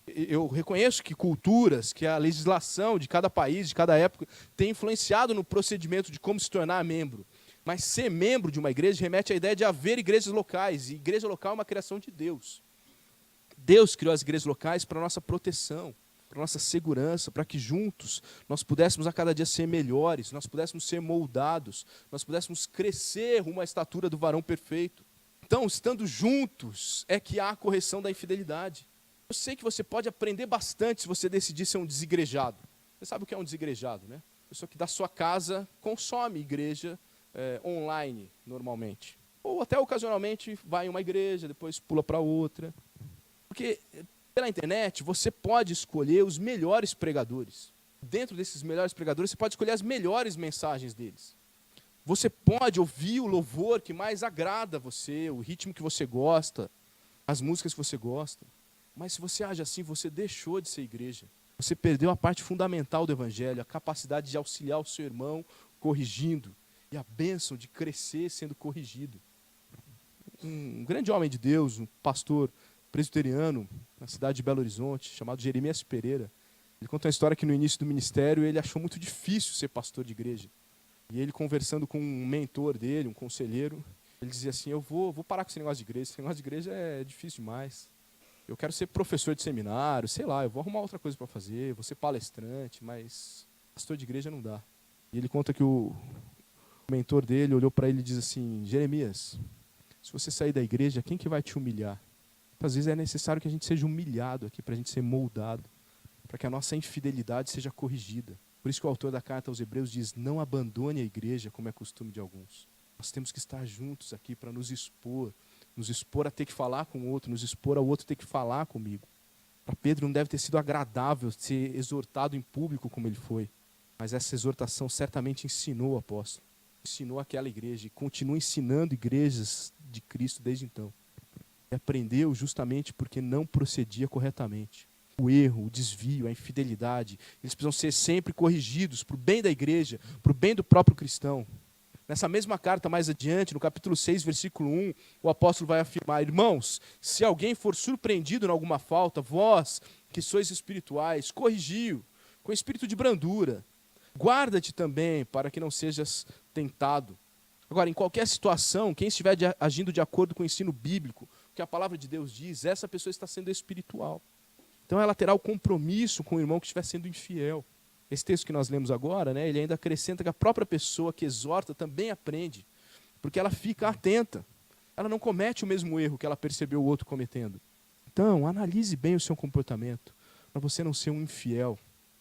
Eu reconheço que culturas, que a legislação de cada país, de cada época, tem influenciado no procedimento de como se tornar membro. Mas ser membro de uma igreja remete à ideia de haver igrejas locais. E igreja local é uma criação de Deus. Deus criou as igrejas locais para a nossa proteção. para a nossa segurança, para que juntos nós pudéssemos a cada dia ser melhores, nós pudéssemos ser moldados, nós pudéssemos crescer rumo à estatura do varão perfeito. Então, estando juntos, é que há a correção da infidelidade. Eu sei que você pode aprender bastante se você decidir ser um desigrejado. Você sabe o que é um desigrejado, né? Pessoa que da sua casa consome igreja online, normalmente. Ou até ocasionalmente vai em uma igreja, depois pula para outra. Porque pela internet você pode escolher os melhores pregadores. Dentro desses melhores pregadores você pode escolher as melhores mensagens deles. Você pode ouvir o louvor que mais agrada a você, o ritmo que você gosta, as músicas que você gosta. Mas se você age assim, você deixou de ser igreja. Você perdeu a parte fundamental do evangelho, a capacidade de auxiliar o seu irmão corrigindo e a bênção de crescer sendo corrigido. Um grande homem de Deus, um pastor presbiteriano na cidade de Belo Horizonte, chamado Jeremias Pereira, ele conta uma história que no início do ministério ele achou muito difícil ser pastor de igreja. E ele conversando com um mentor dele, um conselheiro, ele dizia assim, eu vou parar com esse negócio de igreja é difícil demais. Eu quero ser professor de seminário, sei lá, eu vou arrumar outra coisa para fazer, vou ser palestrante, mas pastor de igreja não dá. E ele conta que o mentor dele olhou para ele e diz assim, Jeremias, se você sair da igreja, quem que vai te humilhar? Às vezes é necessário que a gente seja humilhado aqui, para a gente ser moldado, para que a nossa infidelidade seja corrigida. Por isso que o autor da carta aos Hebreus diz, não abandone a igreja, como é costume de alguns. Nós temos que estar juntos aqui para nos expor a ter que falar com o outro, nos expor ao outro ter que falar comigo. Para Pedro não deve ter sido agradável ser exortado em público como ele foi, mas essa exortação certamente ensinou o apóstolo, ensinou aquela igreja e continua ensinando igrejas de Cristo desde então. E aprendeu justamente porque não procedia corretamente. O erro, o desvio, a infidelidade, eles precisam ser sempre corrigidos para o bem da igreja, para o bem do próprio cristão. Nessa mesma carta, mais adiante, no capítulo 6, versículo 1, o apóstolo vai afirmar, irmãos, se alguém for surpreendido em alguma falta, vós, que sois espirituais, corrigiu com espírito de brandura. Guarda-te também, para que não sejas tentado. Agora, em qualquer situação, quem estiver agindo de acordo com o ensino bíblico, o que a palavra de Deus diz, essa pessoa está sendo espiritual. Então ela terá o compromisso com o irmão que estiver sendo infiel. Esse texto que nós lemos agora, né, ele ainda acrescenta que a própria pessoa que exorta também aprende, porque ela fica atenta. Ela não comete o mesmo erro que ela percebeu o outro cometendo. Então, analise bem o seu comportamento, para você não ser um infiel,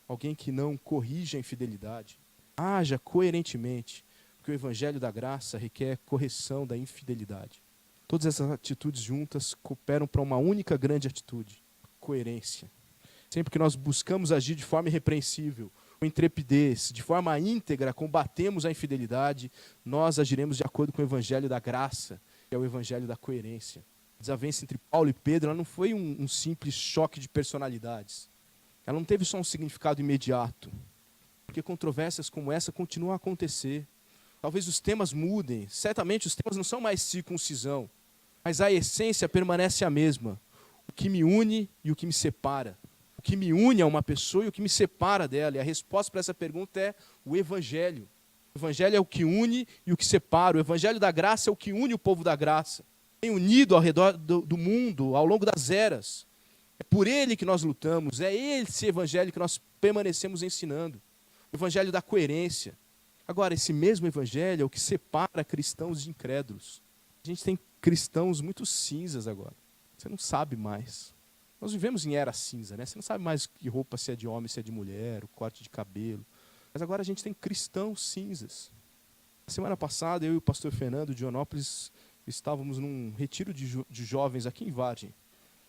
alguém que não corrige a infidelidade. Haja coerentemente, porque o evangelho da graça requer correção da infidelidade. Todas essas atitudes juntas cooperam para uma única grande atitude, coerência. Sempre que nós buscamos agir de forma irrepreensível, com intrepidez, de forma íntegra, combatemos a infidelidade, nós agiremos de acordo com o evangelho da graça, que é o evangelho da coerência. A desavença entre Paulo e Pedro ela não foi um simples choque de personalidades. Ela não teve só um significado imediato, porque controvérsias como essa continuam a acontecer. Talvez os temas mudem, certamente os temas não são mais circuncisão, mas a essência permanece a mesma. O que me une e o que me separa. O que me une a uma pessoa e o que me separa dela. E a resposta para essa pergunta é o Evangelho. O Evangelho é o que une e o que separa. O Evangelho da graça é o que une o povo da graça. Tem unido ao redor do mundo, ao longo das eras. É por ele que nós lutamos. É esse Evangelho que nós permanecemos ensinando. O Evangelho da coerência. Agora, esse mesmo Evangelho é o que separa cristãos de incrédulos. A gente tem cristãos muito cinzas agora. Você não sabe mais. Nós vivemos em era cinza, né? Você não sabe mais que roupa se é de homem, se é de mulher, o corte de cabelo. Mas agora a gente tem cristãos cinzas. Semana passada, eu e o pastor Fernando de Onópolis estávamos num retiro de jovens aqui em Vargem.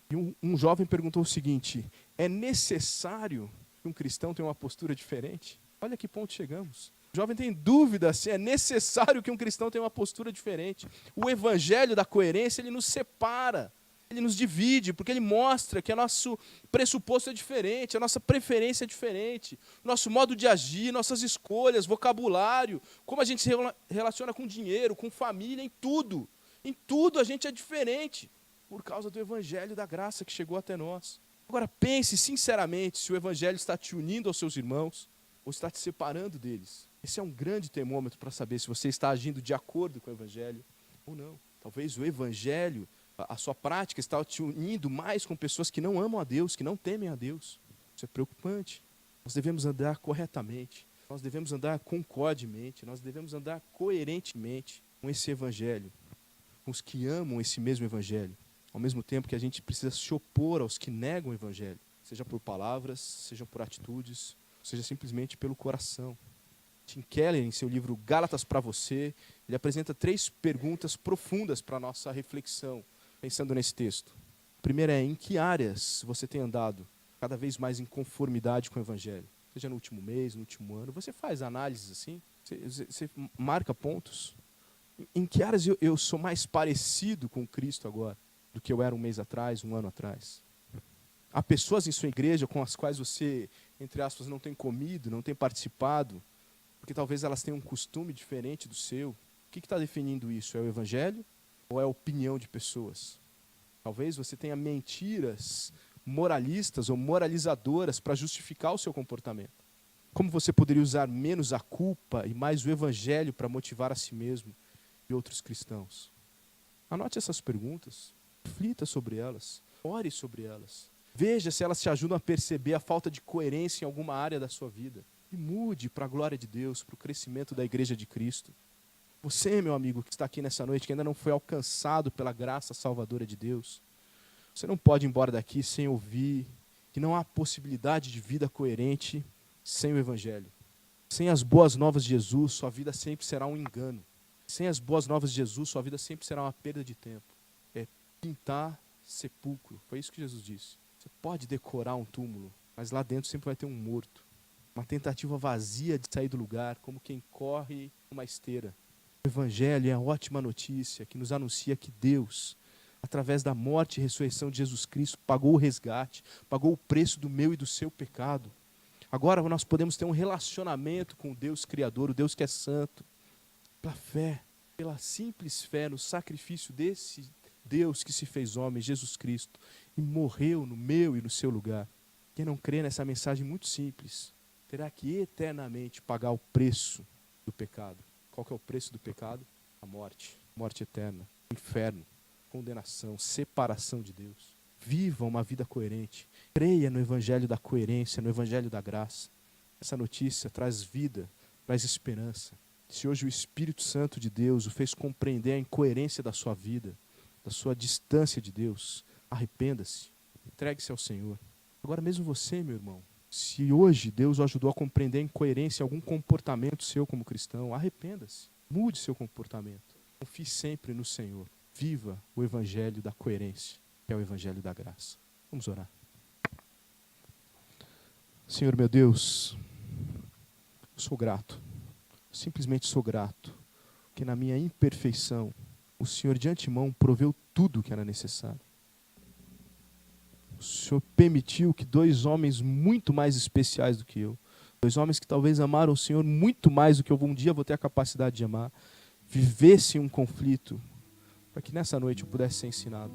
E um jovem perguntou o seguinte, é necessário que um cristão tenha uma postura diferente? Olha que ponto chegamos. O jovem tem dúvida se é necessário que um cristão tenha uma postura diferente. O evangelho da coerência, ele nos separa. Ele nos divide, porque ele mostra que o nosso pressuposto é diferente, a nossa preferência é diferente, o nosso modo de agir, nossas escolhas, vocabulário, como a gente se relaciona com dinheiro, com família, em tudo. Em tudo a gente é diferente, por causa do evangelho da graça que chegou até nós. Agora pense sinceramente se o evangelho está te unindo aos seus irmãos ou está te separando deles. Esse é um grande termômetro para saber se você está agindo de acordo com o evangelho ou não. Talvez o evangelho, a sua prática está te unindo mais com pessoas que não amam a Deus, que não temem a Deus. Isso é preocupante. Nós devemos andar corretamente, nós devemos andar concordemente, nós devemos andar coerentemente com esse evangelho, com os que amam esse mesmo evangelho, ao mesmo tempo que a gente precisa se opor aos que negam o evangelho, seja por palavras, seja por atitudes, seja simplesmente pelo coração. Tim Keller, em seu livro Gálatas para você, ele apresenta 3 perguntas profundas para a nossa reflexão, pensando nesse texto. A primeira é: em que áreas você tem andado cada vez mais em conformidade com o evangelho? Seja no último mês, no último ano. Você faz análises assim? Você marca pontos? Em que áreas eu sou mais parecido com Cristo agora do que eu era um mês atrás, um ano atrás? Há pessoas em sua igreja com as quais você, entre aspas, não tem comido, não tem participado, porque talvez elas tenham um costume diferente do seu. O que está definindo isso? É o evangelho ou é a opinião de pessoas? Talvez você tenha mentiras moralistas ou moralizadoras para justificar o seu comportamento. Como você poderia usar menos a culpa e mais o evangelho para motivar a si mesmo e outros cristãos? Anote essas perguntas, reflita sobre elas, ore sobre elas. Veja se elas te ajudam a perceber a falta de coerência em alguma área da sua vida. E mude para a glória de Deus, para o crescimento da igreja de Cristo. Você, meu amigo, que está aqui nessa noite, que ainda não foi alcançado pela graça salvadora de Deus, você não pode ir embora daqui sem ouvir que não há possibilidade de vida coerente sem o evangelho. Sem as boas novas de Jesus, sua vida sempre será um engano. Sem as boas novas de Jesus, sua vida sempre será uma perda de tempo. É pintar sepulcro. Foi isso que Jesus disse. Você pode decorar um túmulo, mas lá dentro sempre vai ter um morto. Uma tentativa vazia de sair do lugar, como quem corre uma esteira. O evangelho é a ótima notícia que nos anuncia que Deus, através da morte e ressurreição de Jesus Cristo, pagou o resgate, pagou o preço do meu e do seu pecado. Agora nós podemos ter um relacionamento com o Deus Criador, o Deus que é santo, pela fé, pela simples fé no sacrifício desse Deus que se fez homem, Jesus Cristo, e morreu no meu e no seu lugar. Quem não crê nessa mensagem muito simples, terá que eternamente pagar o preço do pecado. Qual que é o preço do pecado? A morte eterna, inferno, condenação, separação de Deus. Viva uma vida coerente. Creia no evangelho da coerência, no evangelho da graça. Essa notícia traz vida, traz esperança. Se hoje o Espírito Santo de Deus o fez compreender a incoerência da sua vida, da sua distância de Deus, arrependa-se, entregue-se ao Senhor. Agora mesmo você, meu irmão, se hoje Deus o ajudou a compreender a incoerência em algum comportamento seu como cristão, arrependa-se, mude seu comportamento. Confie sempre no Senhor. Viva o evangelho da coerência, que é o evangelho da graça. Vamos orar. Senhor meu Deus, eu sou grato, simplesmente sou grato, que na minha imperfeição, o Senhor de antemão proveu tudo o que era necessário. O Senhor permitiu que 2 homens muito mais especiais do que eu, 2 homens que talvez amaram o Senhor muito mais do que eu um dia vou ter a capacidade de amar, vivessem um conflito, para que nessa noite eu pudesse ser ensinado.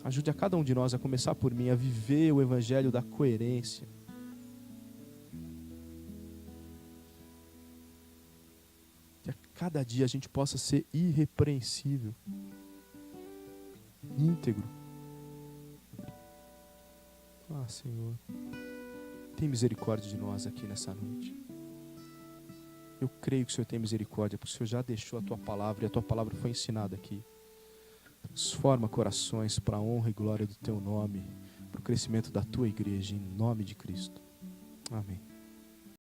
Ajude a cada um de nós, a começar por mim, a viver o evangelho da coerência. Que a cada dia a gente possa ser irrepreensível, íntegro. Senhor, tem misericórdia de nós aqui nessa noite. Eu creio que o Senhor tem misericórdia, porque o Senhor já deixou a Tua palavra, e a Tua palavra foi ensinada aqui. Transforma corações para a honra e glória do Teu nome, para o crescimento da Tua igreja, em nome de Cristo. Amém.